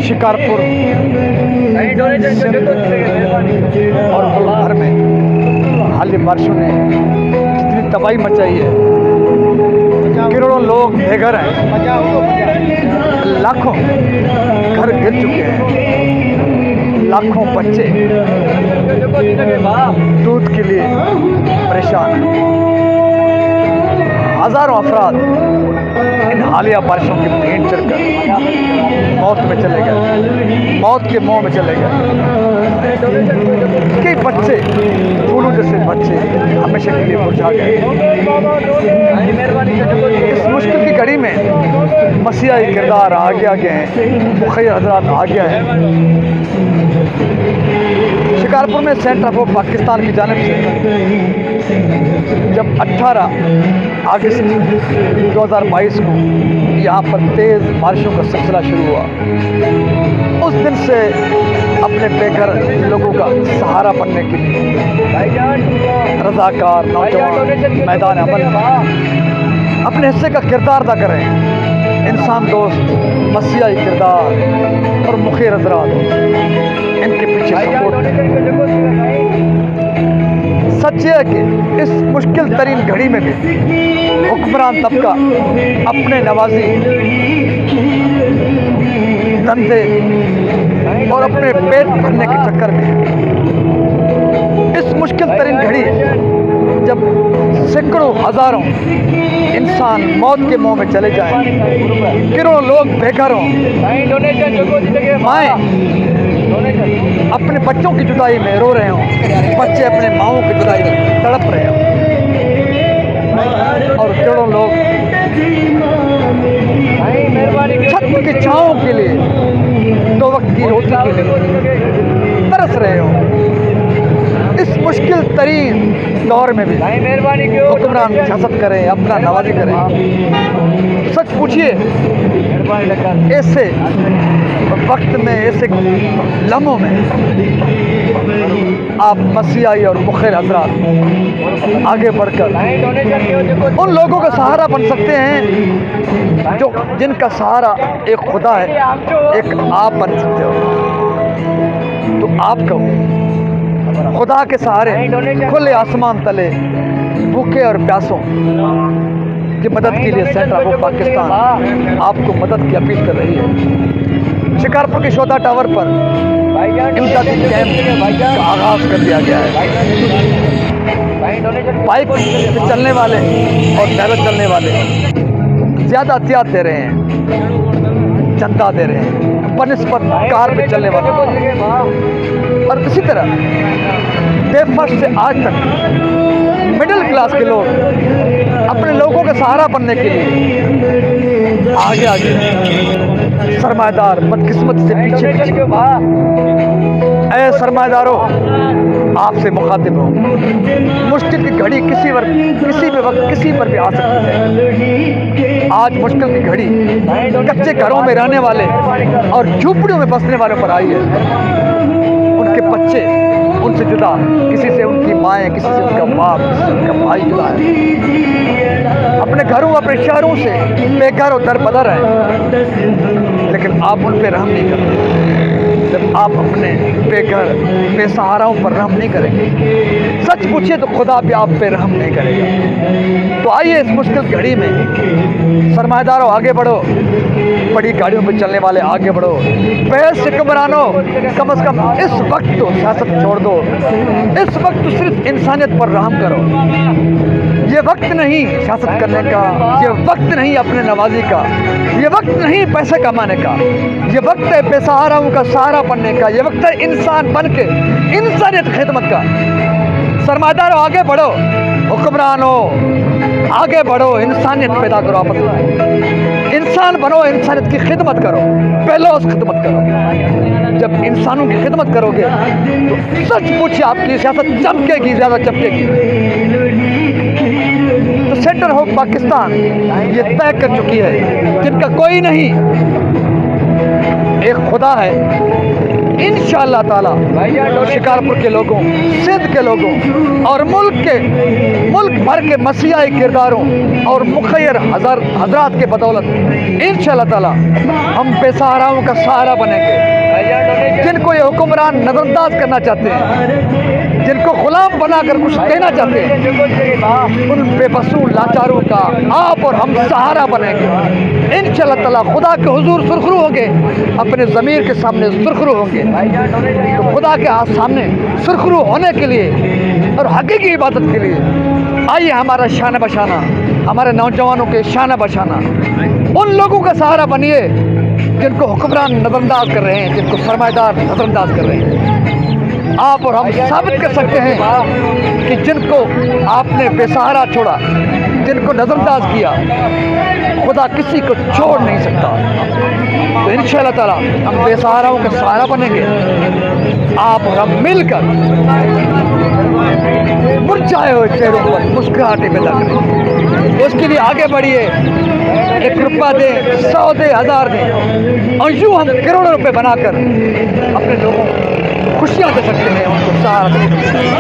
शिकारपुर और मुल्क भर में हाल बारिशों ने जितनी तबाही मचाई है, करोड़ों लोग बेघर हैं, लाखों घर गिर चुके हैं, लाखों बच्चे दूध के लिए परेशान हैं। हज़ारों अफराद इन हालिया बारिशों की भेंट चढ़कर मौत में चले गए, मौत के मुंह में चले गए। कई बच्चे, फूलों जैसे बच्चे हमेशा के लिए मुरझा गए। इस मुश्किल की घड़ी में मसीहाई किरदार आगे आगे हैं, मुखिया हजरात आगे हैं। शिकारपुर में सेंटर ऑफ पाकिस्तान की जानिब से जब 18 अगस्त 2022 को यहाँ पर तेज़ बारिशों का सिलसिला शुरू हुआ, उस दिन से अपने बेघर लोगों का सहारा बनने के लिए रज़ाकार नौजवान मैदान अमल अपने हिस्से का किरदार अदा करें। इंसान दोस्त मसीहाई किरदार और मुखिर हज़रात इनके पीछे सपोर्ट है। सच है कि इस मुश्किल तरीन घड़ी में भी हुक्मरान तबका अपने नवाजी धंधे और अपने पेट भरने के चक्कर में इस मुश्किल तरीन घड़ी जब सैकड़ों हजारों इंसान मौत के मुंह में चले जाएं, करोड़ों लोग बेघर हों, माएँ अपने बच्चों की जुदाई में रो रहे हों, बच्चे अपने माओं की जुदाई में तड़प रहे हों, और करोड़ों लोग छत की छांव के लिए, 2 वक्त की रोटी के लिए तरस रहे हों। इस मुश्किल तरीन दौर में भी हुक्मरान सियासत करें, अपना नवाजी करें। सच पूछिए, ऐसे वक्त में, ऐसे लम्हों में आप मसीहाई और मुखिर हज़रात आगे बढ़कर उन लोगों का सहारा बन सकते हैं जो जिनका सहारा एक खुदा है, एक आप बन सकते हो। तो आप कहो खुदा के सहारे खुले आसमान तले भूखे और प्यासों की मदद के लिए सेंटर ऑफ पाकिस्तान आपको मदद की अपील कर रही है। शिकारपुर के शोधा टावर पर इमदादी कैंप का आगाज कर दिया गया है। बाइक से चलने वाले और पैदल चलने वाले ज़्यादा एहतियात दे रहे हैं, चंदा दे रहे हैं बनिस्बत कार पे चलने वाले। और इसी तरह ब्रेकफास्ट से आज तक मिडिल क्लास के लोग अपने लोगों का सहारा बनने के लिए आगे आगे सरमाएदार बदकिस्मत से पीछे पीछे। ऐ सरमाएदारों, आपसे मुखातिब हो। मुश्किल की घड़ी किसी भी वक्त किसी पर भी आ सकती है। आज मुश्किल की घड़ी कच्चे घरों में रहने वाले और झूपड़ियों में बसने वालों पर आई है। उनके बच्चे उनसे जुदा, किसी से उनकी माएँ, किसी से उनका बाप, किसी से उनका भाई जुदा है। अपने घरों, अपने शहरों से बेघर और दरबदर है, लेकिन आप उन पर रहम नहीं करते। जब आप अपने बेघर बेसहाराओं पर रहम नहीं करेंगे, सच पूछिए तो खुदा भी आप पे रहम नहीं करेगा। तो आइए इस मुश्किल घड़ी में सरमाएदारों आगे बढ़ो, बड़ी गाड़ियों पर चलने वाले आगे बढ़ो, बहस से हुक्मरानों कम से कम इस वक्त तो सियासत छोड़ दो। इस वक्त तो सिर्फ इंसानियत पर रहम करो। ये वक्त नहीं सियासत करने का, ये वक्त नहीं अपने नवाजी का, ये वक्त नहीं पैसे कमाने का, ये वक्त है बेसहाराओं का सहारा बनने का, ये वक्त है इंसान बन के इंसानियत की खिदमत का। सरमाएदारों आगे बढ़ो, हुक्मरानों आगे बढ़ो, इंसानियत पैदा करो, आपस में इंसान बनो, इंसानियत की खिदमत करो, बेलौस खिदमत करो। जब इंसानों की खिदमत करोगे तो सच पूछिए आपकी सियासत चमकेगी, ज़्यादा चमकेगी। तो सेंटर ऑफ पाकिस्तान ये तय कर चुकी है जिनका कोई नहीं, एक खुदा है इंशाअल्लाह ताला शिकारपुर के लोगों, सिंध के लोगों और मुल्क भर के मसीहाई किरदारों और मुखैर हजरात के बदौलत इंशाअल्लाह ताला हम बेसहाराओं का सहारा बनेंगे। जिनको ये हुक्मरान नजरअंदाज करना चाहते हैं, जिनको गुलाम बनाकर कुछ देना चाहते हैं, उन बेबसों लाचारों का आप और हम सहारा बनेंगे। इंशाअल्लाह ताला खुदा के हुजूर सुरखरू होंगे, अपने ज़मीर के सामने सुरखरू होंगे। तो खुदा के हाथ सामने सुरखरू होने के लिए और हकीकी इबादत के लिए आइए हमारा शान बशाना, हमारे नौजवानों के शान बशाना, उन लोगों का सहारा बनिए जिनको हुक्मरान नजरअंदाज कर रहे हैं, जिनको सरमाएदार नजरअंदाज कर रहे हैं। आप और हम साबित कर सकते हैं कि जिनको आपने बेसहारा छोड़ा, जिनको नजरअंदाज किया, खुदा किसी को छोड़ नहीं सकता। तो इंशाअल्लाह ताला हम बेसहाराओं का सहारा बनेंगे। आप और हम मिलकर मुरझाए हुए चेहरों पर मुस्कुराहटें पैदा करें। तो उसके लिए आगे बढ़िए, 1 रुपया दें, 100 दें, 1000 दें, और यूँ हम करोड़ों रुपए बनाकर अपने लोगों को खुशियाँ दे सकते हैं, उनको सहारा दे सकते हैं।